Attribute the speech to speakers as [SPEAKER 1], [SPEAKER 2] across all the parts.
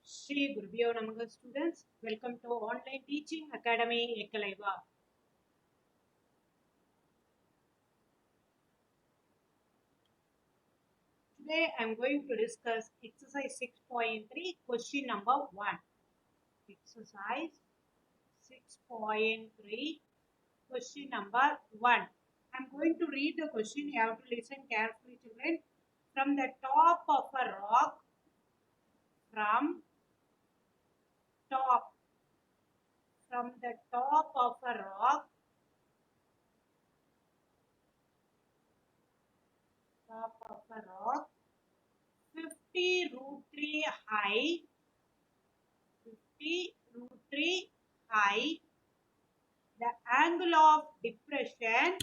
[SPEAKER 1] Shri Gurubhyo Namaha students, welcome to Online Teaching Academy Ekalaiva. Today I am going to discuss exercise 6.3 question number 1. Exercise 6.3 question number 1. I am going to read the question. You have to listen carefully, children. From the top of a rock, from top, from the top of a rock, top of a rock, 50 root 3 high, 50 root 3 high, the angle of depression,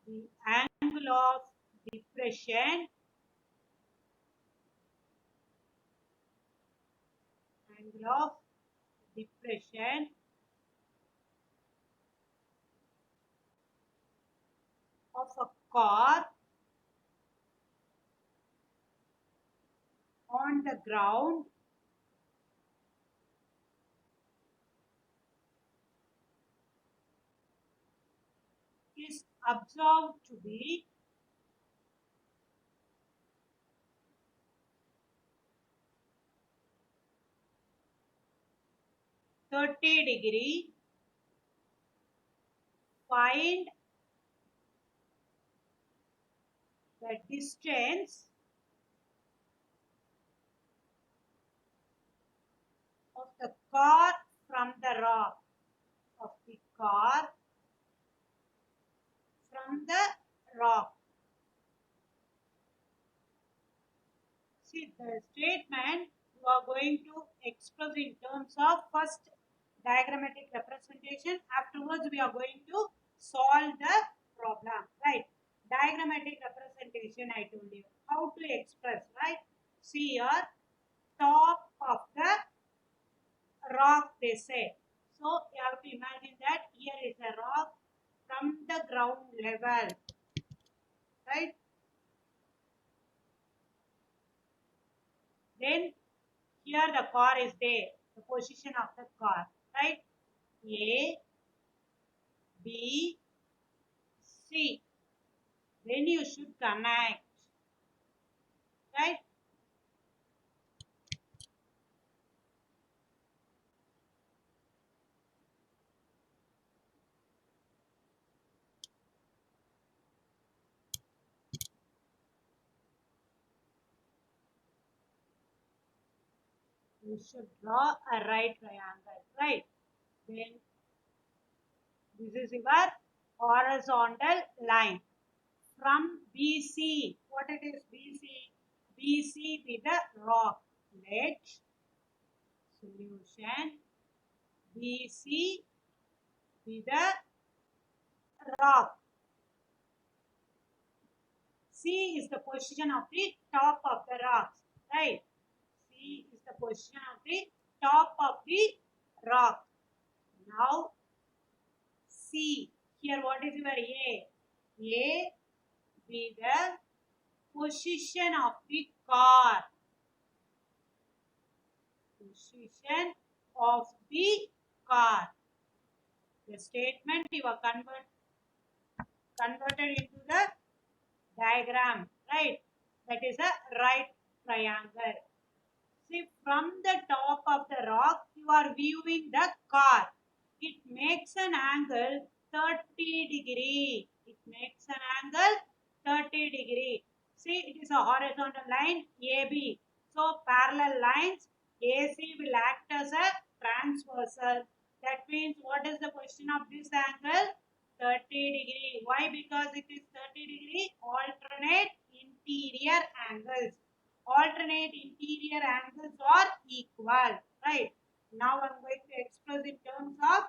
[SPEAKER 1] the angle of depression, angle of depression of a car on the ground is observed to be 30°. Find the distance of the car from the rock, of the car from the rock. See, the statement you are going to express in terms of first diagrammatic representation. Afterwards, we are going to solve the problem, right? Diagrammatic representation, I told you how to express, right? See here, top of the rock, they say. So you have to imagine that here is a rock from the ground level, right? Then here the car is there, the position of the car, right? A, B, C. Then you should connect, right? You should draw a right triangle, right? Then this is your horizontal line. From BC, what it is BC? BC with the rock. Let solution BC with the rock. C is the position of the top of the rocks, right? C is the position of the top of the rock. Now C, here what is your A? A be the position of the car. Position of the car. The statement you are converted into the diagram, right? That is a right triangle. See, from the top of the rock, you are viewing the car. It makes an angle 30°. It makes an angle 30°. See, it is a horizontal line AB. So, parallel lines AC will act as a transversal. That means, what is the position of this angle? 30°. Why? Because it is 30° alternate interior angles. Alternate interior angles are equal, right? Now I'm going to express in terms of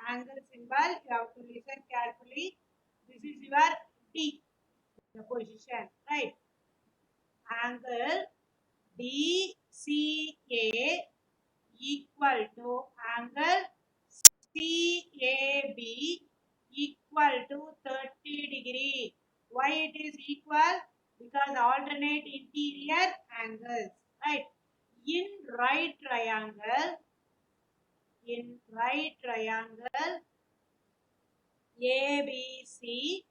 [SPEAKER 1] angle symbol. You have to listen carefully. This is your D, the position, right? Angle DCA equal to angle CAB equal to 30°. Why it is equal? Because alternate interior angles, right? In right triangle, ABC,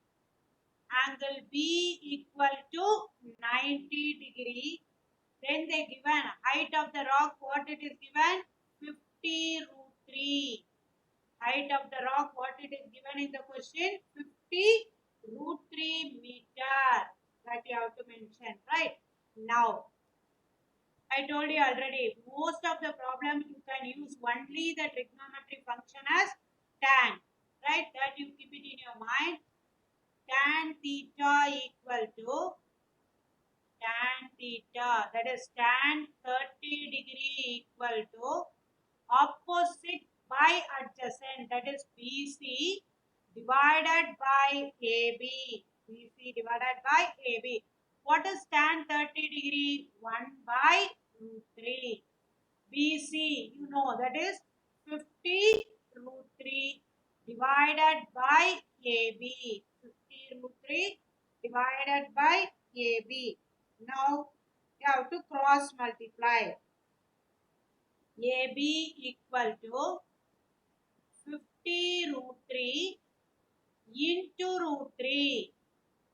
[SPEAKER 1] angle B equal to 90 degree. Then they given height of the rock, what it is given? 50 root 3. Height of the rock, what it is given in the question? 50 root 3 meter. That you have to mention, right? Now, I told you already, most of the problems you can use only the trigonometry function as tan, right? That you keep it in your mind. Tan theta equal to tan theta, that is tan 30 degree equal to opposite by adjacent, that is BC divided by AB. BC divided by AB. What is tan 30 degree? 1 by root 3. BC, you know, that is 50 root 3 divided by AB. 50 root 3 divided by AB. Now, you have to cross multiply. AB equal to 50 root 3 into root 3,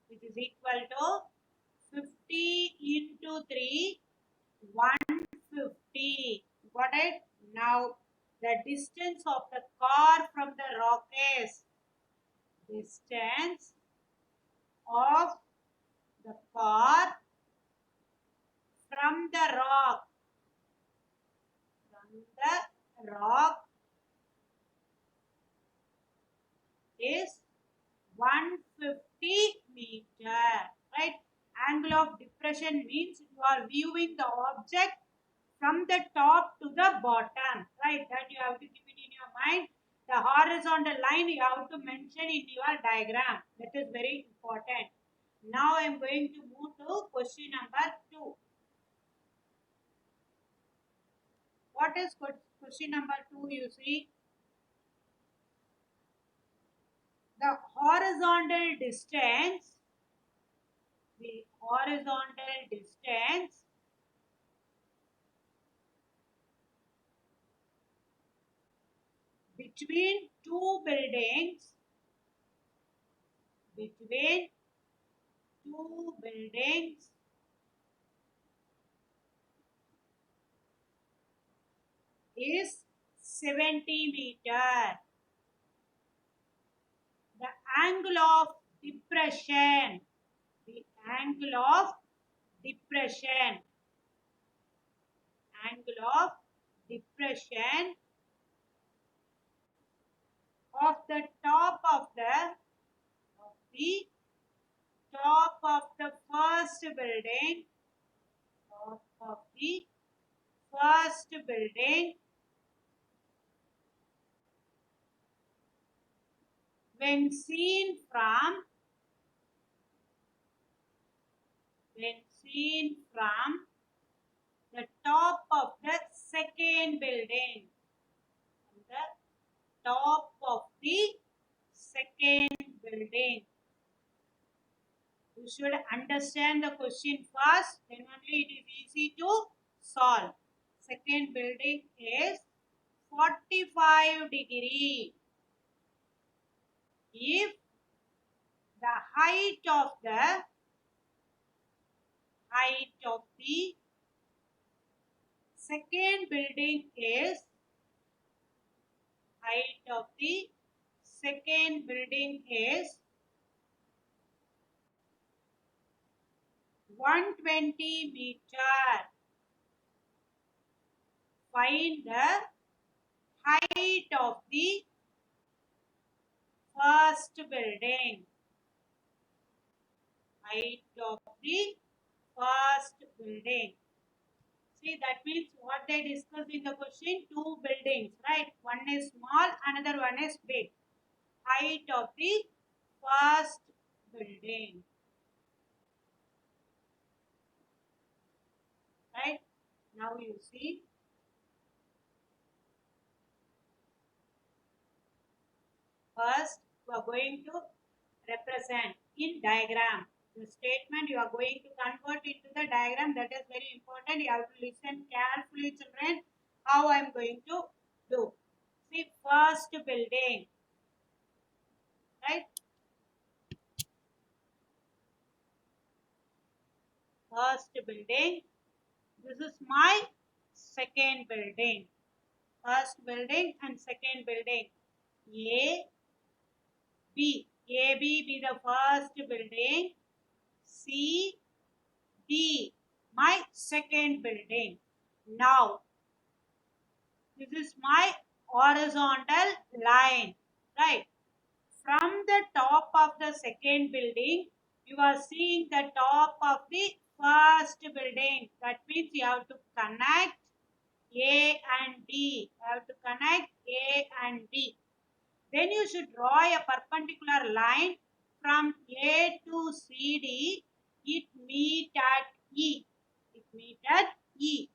[SPEAKER 1] which is equal to 50 into 3, 150. Got it? Now, the distance of the car from the rock is distance of the car from the rock is 150 meter, right? Angle of depression means you are viewing the object from the top to the bottom, right? That you have to keep it in your mind. The horizontal line you have to mention in your diagram. That is very important. Now I am going to move to question number 2. What is question number 2? You see, the horizontal distance between two buildings is 70 meter. The angle of depression of the top of the first building when seen from the top of the second building. You should understand the question first, then only it is easy to solve. Second building is 45 degree. If the height of the second building is 120 meter, find the height of the first building. See, that means what they discussed in the question, two buildings, right? One is small, another one is big. Height of the first building, right? Now you see, first we are going to represent in diagram. The statement you are going to convert into the diagram, that is very important. You have to listen carefully, children, how I am going to do. See, first building, right? First building. This is my second building. First building and second building. A, B. A, B be the first building. C, D, my second building. Now, this is my horizontal line, right? From the top of the second building, you are seeing the top of the first building. That means you have to connect A and D. You have to connect A and D. Then you should draw a perpendicular line from A to CD. It meet at E. It meet at E.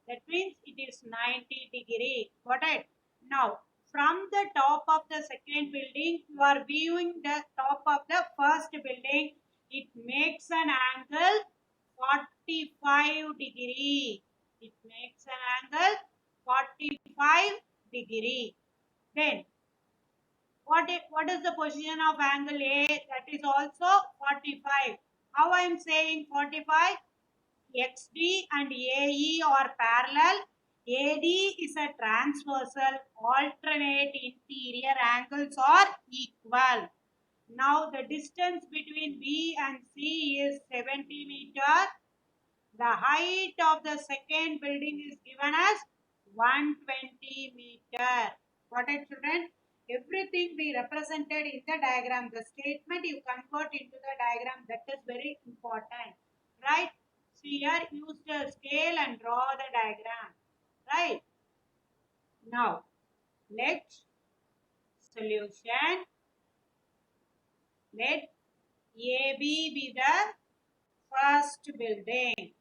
[SPEAKER 1] That means it is 90 degree. Got it? Now, from the top of the second building, you are viewing the top of the first building. It makes an angle 45 degree. It makes an angle 45 degree. Then, what is the position of angle A? That is also 45. How I am saying 45? XD and AE are parallel. AD is a transversal. Alternate interior angles are equal. Now the distance between B and C is 70 meter. The height of the second building is given as 120 meter. Got it, children? Everything be represented in the diagram. The statement you convert into the diagram, that is very important. Right? So here use the scale and draw the diagram. Right? Now, let solution. Let AB be the first building.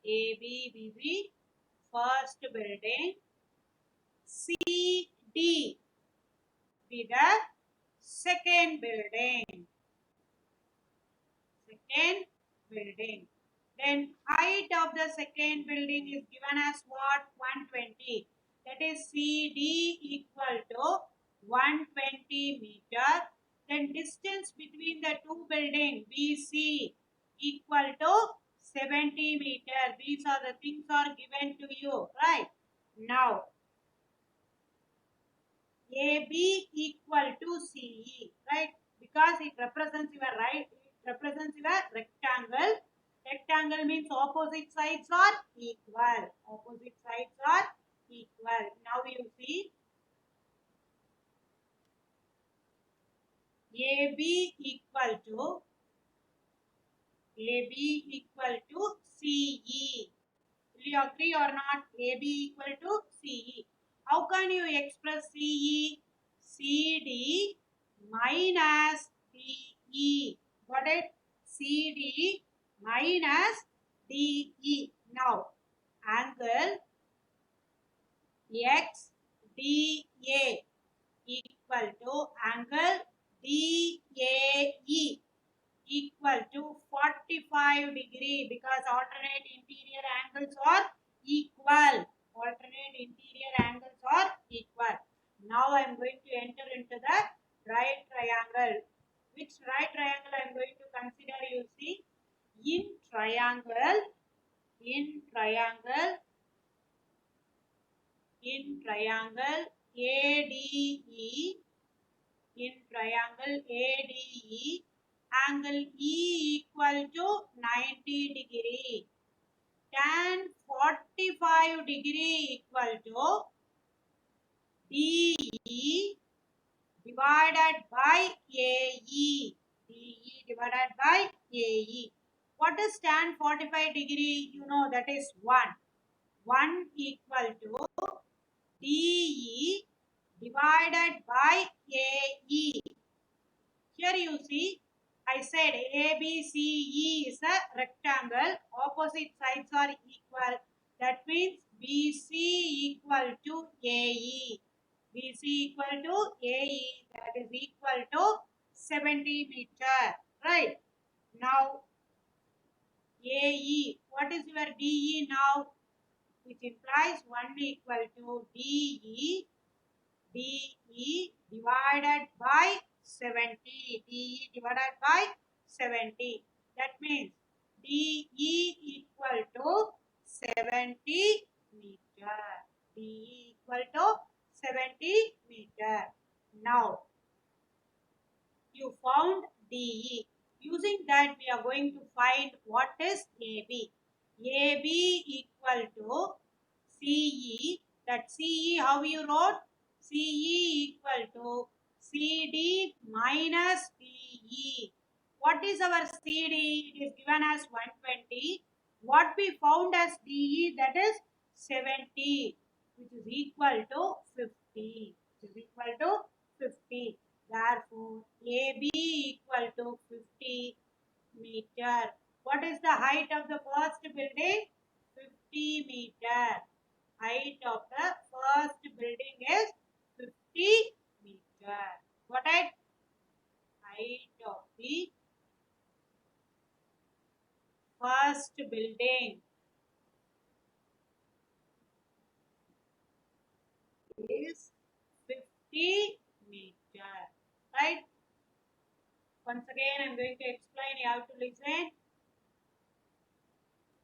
[SPEAKER 1] AB be the first building. CD be the second building. Second building. Then height of the second building is given as what? 120. That is CD equal to 120 meter. Then distance between the two buildings BC equal to 70 meter. These are the things are given to you, right? Now AB equal to CE, right? Because it represents your right, it represents your rectangle. Rectangle means opposite sides are equal. Opposite sides are equal. Now you see AB equal to CE. Will you agree or not? AB equal to CE. How can you express CE? CD minus DE. Got it? CD minus DE. Now, angle XDA equal to angle DAE equal to 45 degree, because alternate interior angles are equal. Alternate interior angles are equal. Now I am going to enter into the right triangle. Which right triangle I am going to consider? You see, in triangle, ADE, in triangle ADE, angle E equal to 90 degree. Tan 45 degree equal to DE divided by AE. DE divided by AE. What is tan 45 degree? You know, that is 1. 1 equal to DE divided by AE. Here you see, I said ABCE is a rectangle. Opposite sides are equal. That means BC equal to AE. BC equal to AE, that is equal to 70 meter, right? Now AE, what is your DE now? Which implies 1 equal to DE divided by 70. DE divided by 70. That means DE equal to 70 meter. DE equal to 70 meter. Now you found DE. Using that, we are going to find what is AB. AB equal to CE. That CE, how you wrote? CE equal to CD minus DE. What is our CD? It is given as 120. What we found as DE, that is 70, which is equal to 50. Which is equal to 50. Therefore, AB equal to 50 meter. What is the height of the first building? 50 meter. Height of the first building is 50 meter. What is height of the first building is 50 meter. Right? Once again, I am going to explain. You have to listen.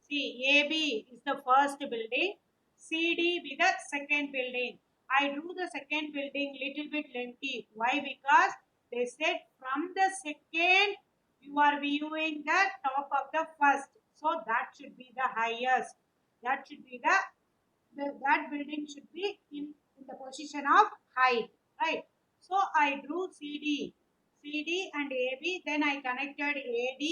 [SPEAKER 1] See, AB is the first building, CD be the second building. I drew the second building little bit lengthy. Why? Because they said from the second you are viewing the top of the first. So that should be the highest. That should be that building should be in the position of height. Right? So I drew CD and AB, then I connected AD,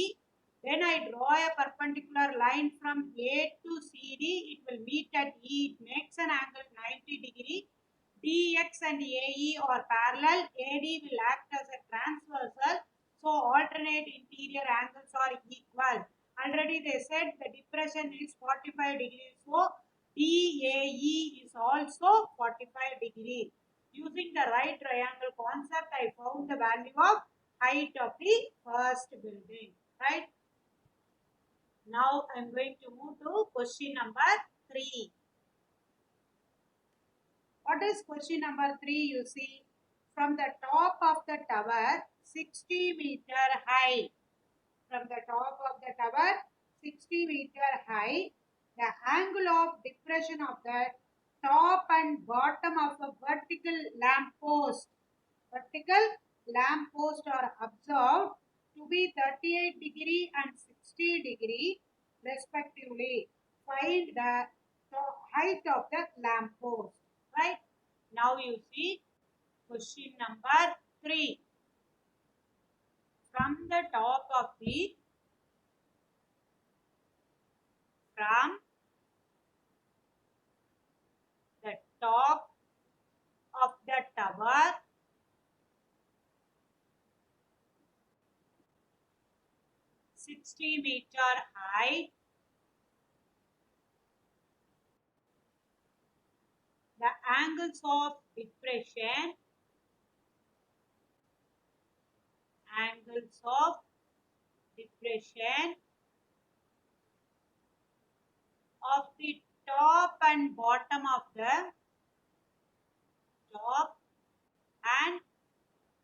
[SPEAKER 1] then I draw a perpendicular line from A to CD. It will meet at E. It makes an angle 90 degree. DX and AE are parallel. AD will act as a transversal. So alternate interior angles are equal. Already they said the depression is 45 degrees. So DAE is also 45 degree. Using the right triangle concept, I found the value of height of the first building. Right? Now I am going to move to question number 3. What is question number 3? You see, from the top of the tower, 60 meter high. From the top of the tower, 60 meter high, the angle of depression of the top and bottom of a vertical lamp post are observed to be 38 degree and 60 degree respectively. Find the height of the lamp post. Right? Now you see question number 3. From the top of the top of the tower, 60 meter high, the angles of depression of the top and bottom of the top and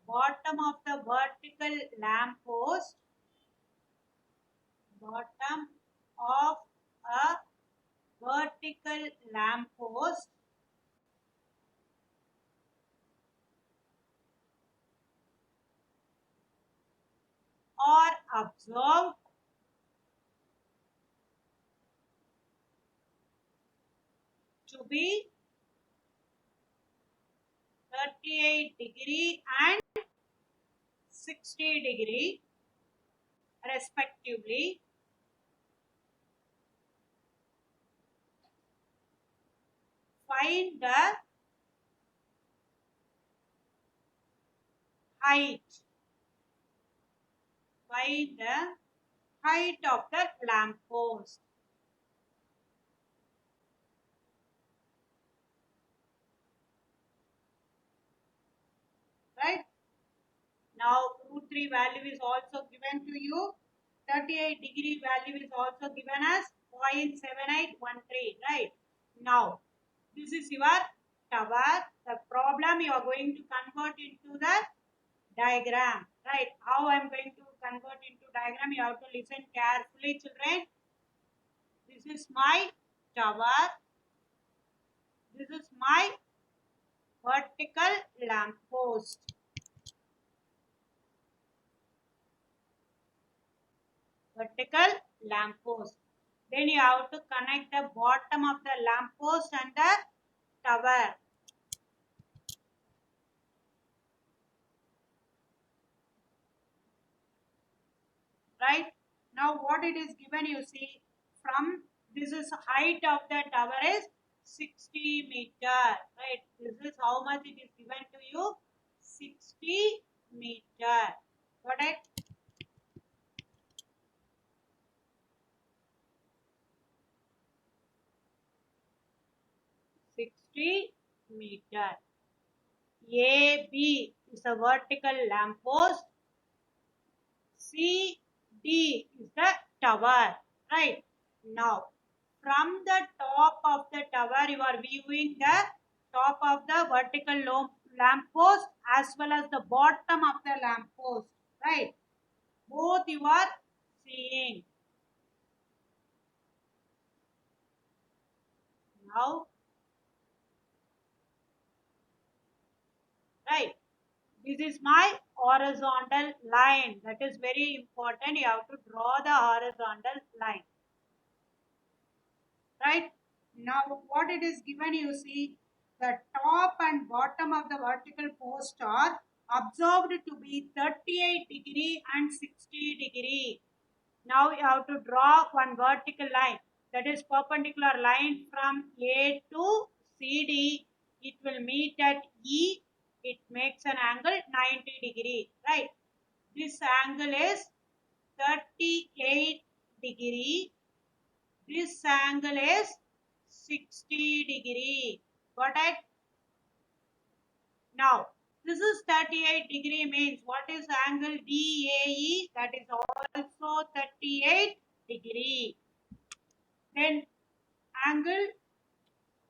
[SPEAKER 1] bottom of the vertical lamp post, bottom of a vertical lamp post are observed to be 38 degree and 60 degree respectively. Find the height. Find the height of the lamp post. right? Now root 3 value is also given to you. 38-degree value is also given as 0.7813, right? Now this is your tower. The problem you are going to convert into the diagram, right? How I am going to convert into diagram, you have to listen carefully, children. This is my tower. This is my vertical lamp post. Vertical lamp post. Then you have to connect the bottom of the lamp post and the tower. Right? Now what it is given, you see, from this is height of the tower is 60 meter. Right? This is how much it is given to you. 60 meter. Got it? 60 meter. AB is a vertical lamp post. CD is the tower, right? Now, from the top of the tower, you are viewing the top of the vertical lamp post as well as the bottom of the lamp post, right? Both you are seeing. Now, right? This is my horizontal line. That is very important. You have to draw the horizontal line. Right? Now what it is given, you see, the top and bottom of the vertical post are observed to be 38 degree and 60 degree. Now you have to draw one vertical line, that is perpendicular line from A to CD. It will meet at E. It makes an angle 90 degree, right? This angle is 38 degree. This angle is 60 degree. Got it? Now, this is 38 degree means what is angle DAE? That is also 38 degree. Then angle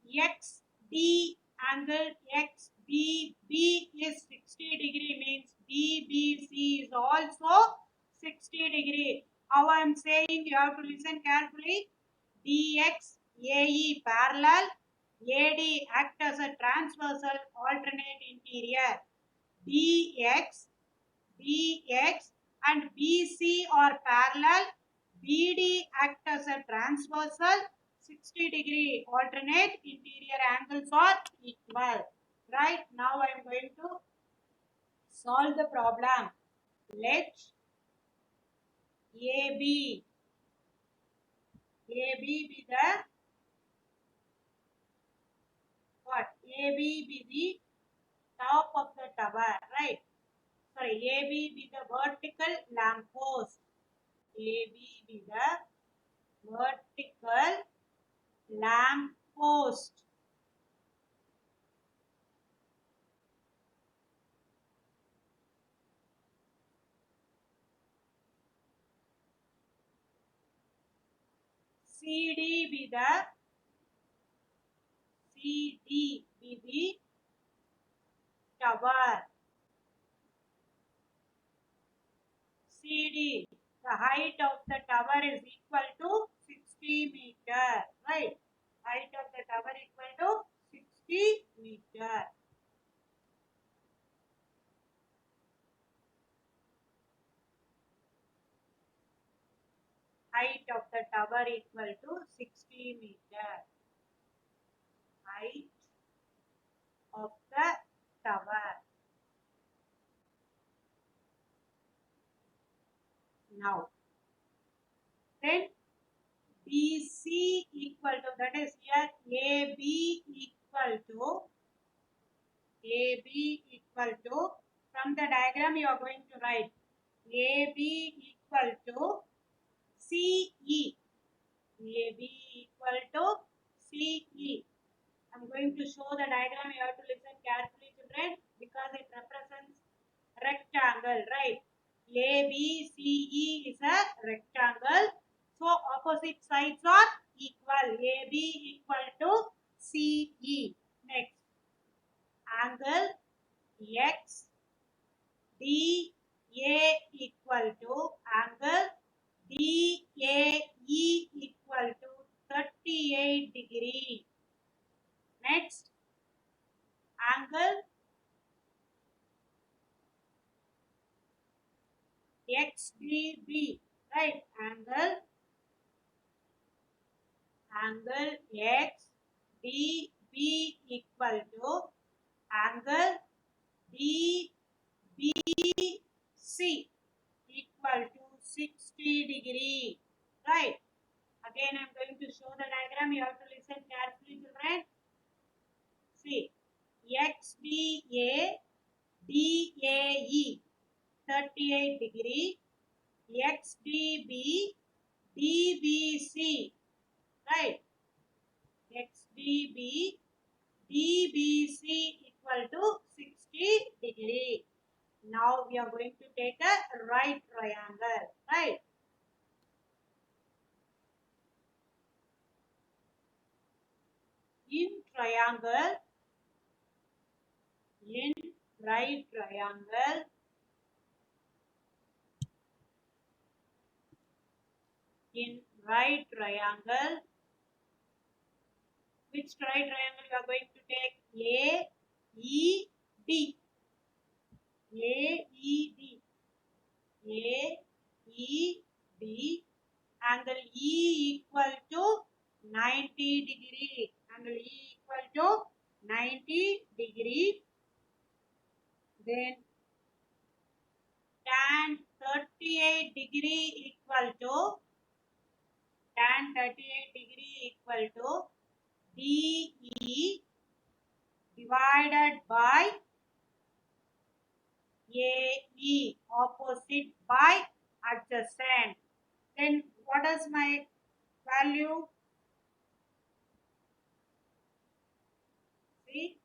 [SPEAKER 1] XD, angle XBB is 60 degree means DBC is also 60 degree. How I am saying, you have to listen carefully. DX, AE parallel, AD act as a transversal alternate interior. DX, BX and BC are parallel. BD act as a transversal. 60 degree alternate interior angles are equal. Right? Now I am going to solve the problem. Let AB be the what? AB be the top of the tower, right? Sorry, AB be the vertical lamp post. AB be the vertical lamp post. CD be the tower. CD, the height of the tower is equal to 60 meter, right? Height of the tower equal to 60 meter. Height of the tower equal to 60 meter. Height of the tower. Now, then BC equal to, that is here AB equal to, from the diagram you are going to write AB equal to CE. AB equal to CE. I'm going to show the diagram. You have to listen carefully, children, because it represents rectangle, right? ABCE is a rectangle. So opposite sides are equal. AB equal to CE. Next, angle XDA equal to angle DAE equal to 38 degree. Next, angle XDB, right? Angle XDB equal to angle DBC equal to 60 degree, right? Again, I'm going to show the diagram. You have to listen carefully, children. See, XDA DAE 38 degree, XDB DBC, right? XDB DBC equal to 60 degree. Now we are going to take a right triangle, right? In triangle, in right triangle, in right triangle, which right triangle you are going to take? AED. AED. AED. Angle E equal to 90 degree. Angle E equal to 90 degree. Then tan 38 degree equal to tan 38 degree equal to DE divided by AE, opposite by adjacent. Then what is my value? See,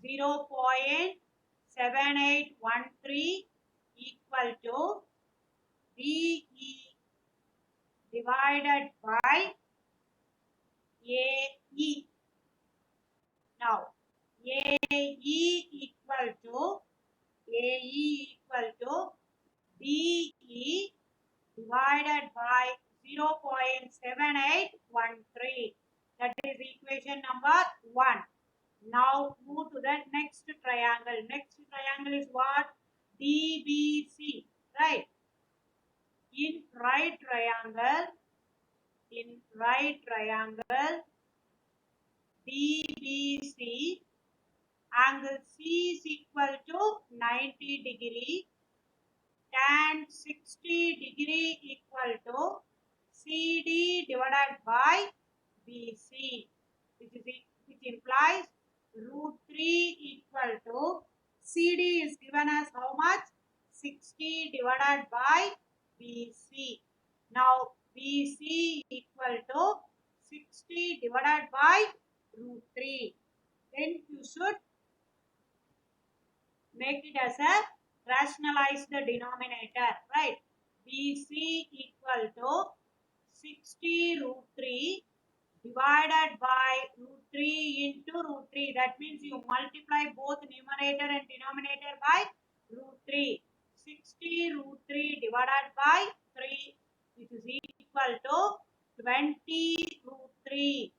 [SPEAKER 1] 0.7813 equal to DE divided by AE. Now, AE equal to DE divided by 0.7813. That is equation number 1. Now move to the next triangle. Next triangle is what? DBC, right? In right triangle, DBC, angle C is equal to 90 degree, tan 60 degree equal to CD divided by BC, which implies root 3 equal to CD is given as how much? 60 divided by BC. Now BC equal to 60 divided by root 3. Then you should make it as a rationalize the denominator, right? BC equal to 60 root 3 divided by root 3 into root 3. That means you multiply both numerator and denominator by root 3. 60 root 3 divided by 3, which is equal to 20 root 3.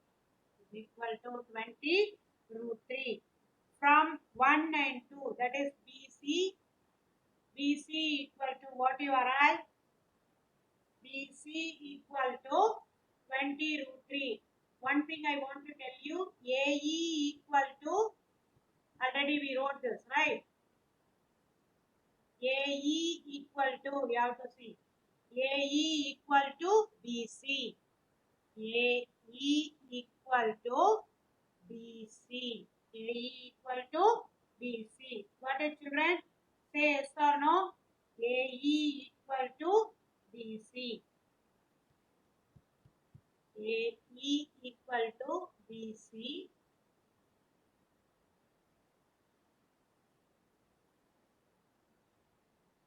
[SPEAKER 1] Is equal to 20 root 3. From 1 and 2, that is BC. BC equal to what you arrive? BC equal to 20 root 3. One thing I want to tell you, AE equal to, already we wrote this, right? AE equal to, you have to see, AE equal to BC. AE equal to BC. AE equal to BC. Got it, children? Say yes or no? AE equal to BC. AE equal to BC.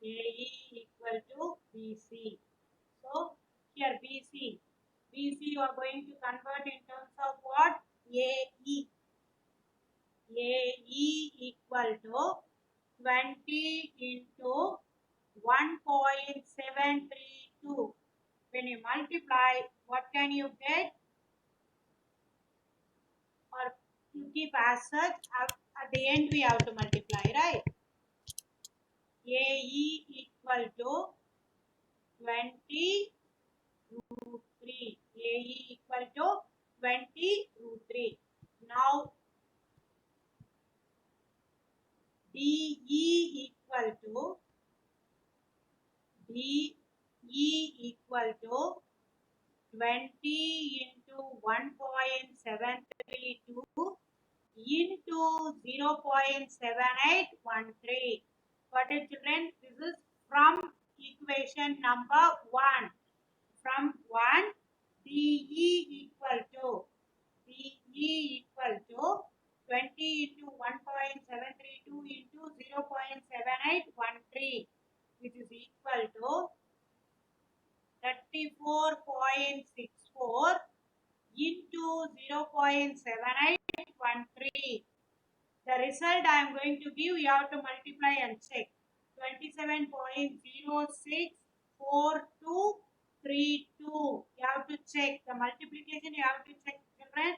[SPEAKER 1] AE equal to BC. So here BC you are going to convert in terms of what? AE. AE equal to 20 into 1.732. When you multiply, what can you get? Or you keep as such, at the end we have to multiply, right? AE equal to 20 root 3. AE equal to 20 root 3. Now DE equal to 20 into 1.732 into 0.7813. Got it, children? This is from equation number 1. From 1, DE equal to 20 into 1.732 into 0.7813, which is equal to 34.64 into 0.7813. The result I am going to give, you have to multiply and check. 27.064232. You have to check the multiplication. You have to check, children.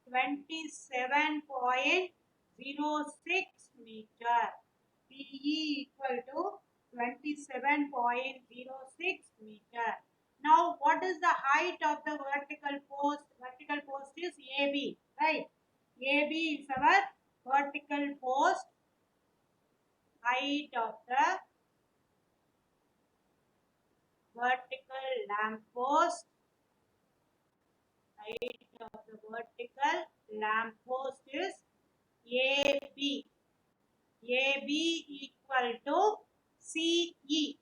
[SPEAKER 1] 27.06 meter. PE equal to 27.06 meter. Now, what is the height of the vertical post? Vertical post is AB, right? AB is our vertical post. Height of the vertical lamp post. Height of the vertical lamp post is AB. AB equal to CE,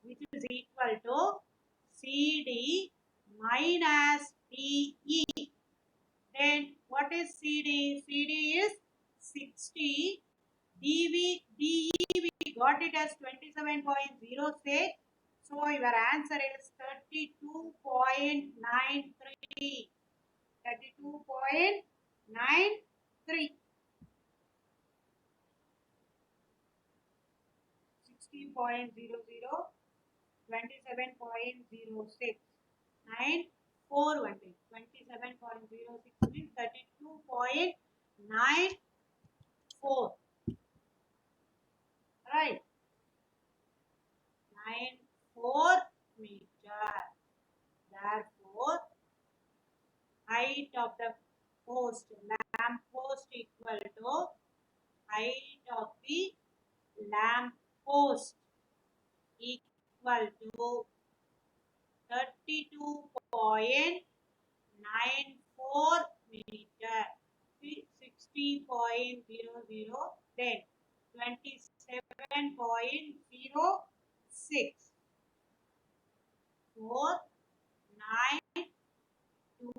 [SPEAKER 1] which is equal to CD minus DE. Then what is CD? CD is 60. DE we got it as 27.06. So your answer is 32.93. 32.93. 60.00, 27.06, 9,413. 27.06 means 32.94. Right? 94 meter. Therefore, height of the post, lamp post equal to height of the lamp post equal to 32.94 meter. 60.00, then 27.06, 4, 9, 2,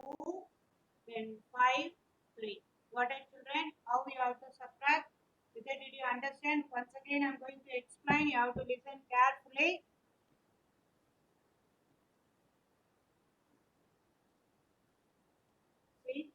[SPEAKER 1] then 5, 3. Got it, children? How we have to subtract? Did you understand? Once again, I am going to explain. You have to listen carefully. See?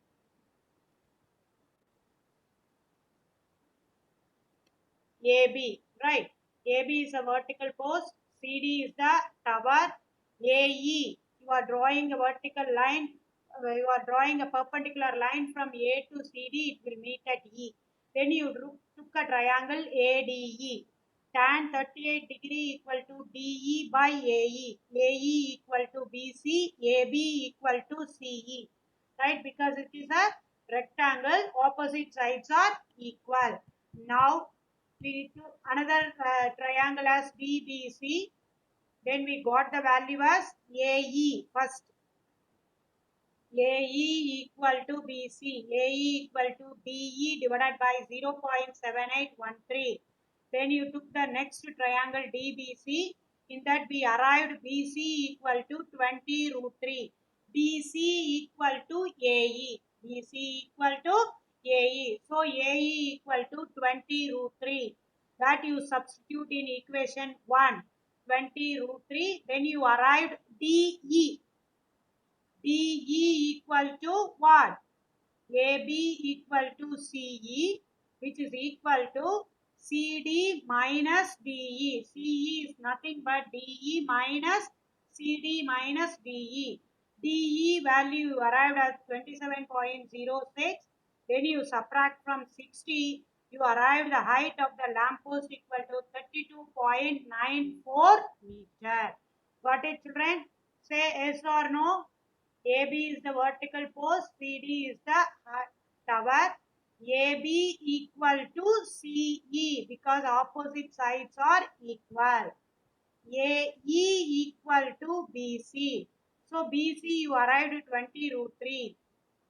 [SPEAKER 1] AB, right? AB is a vertical post. CD is the tower. AE, you are drawing a vertical line. You are drawing a perpendicular line from A to CD. It will meet at E. Then you took a triangle ADE. Tan 38 degree equal to DE by AE. AE equal to BC. AB equal to CE. Right? Because it is a rectangle. Opposite sides are equal. Now we took another triangle as BBC. Then we got the value as AE first. AE equal to BC. AE equal to DE divided by 0.7813. Then you took the next triangle DBC. In that we arrived BC equal to 20 root 3. BC equal to AE. BC equal to AE. So AE equal to 20 root 3. that you substitute in equation 1, 20 root 3, then you arrived DE. DE equal to what? AB equal to CE, which is equal to CD minus DE. CE is nothing but DE minus CD minus DE. DE value you arrived at 27.06. Then you subtract from 60. You arrived the height of the lamppost equal to 32.94 meter. Got it, children? Say yes or no. AB is the vertical post, CD is the tower. AB equal to CE because opposite sides are equal. AE equal to BC. So BC you arrived at 20 root 3.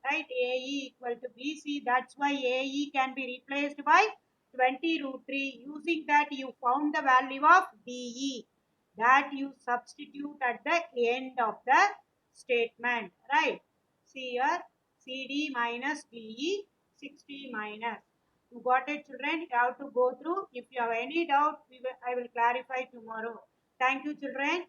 [SPEAKER 1] Right? AE equal to BC. That's why AE can be replaced by 20 root 3. Using that you found the value of DE. That you substitute at the end of the statement. Right? See here. CD minus DE 60 minus. You got it, children? You have to go through. If you have any doubt, I will clarify tomorrow. Thank you, children.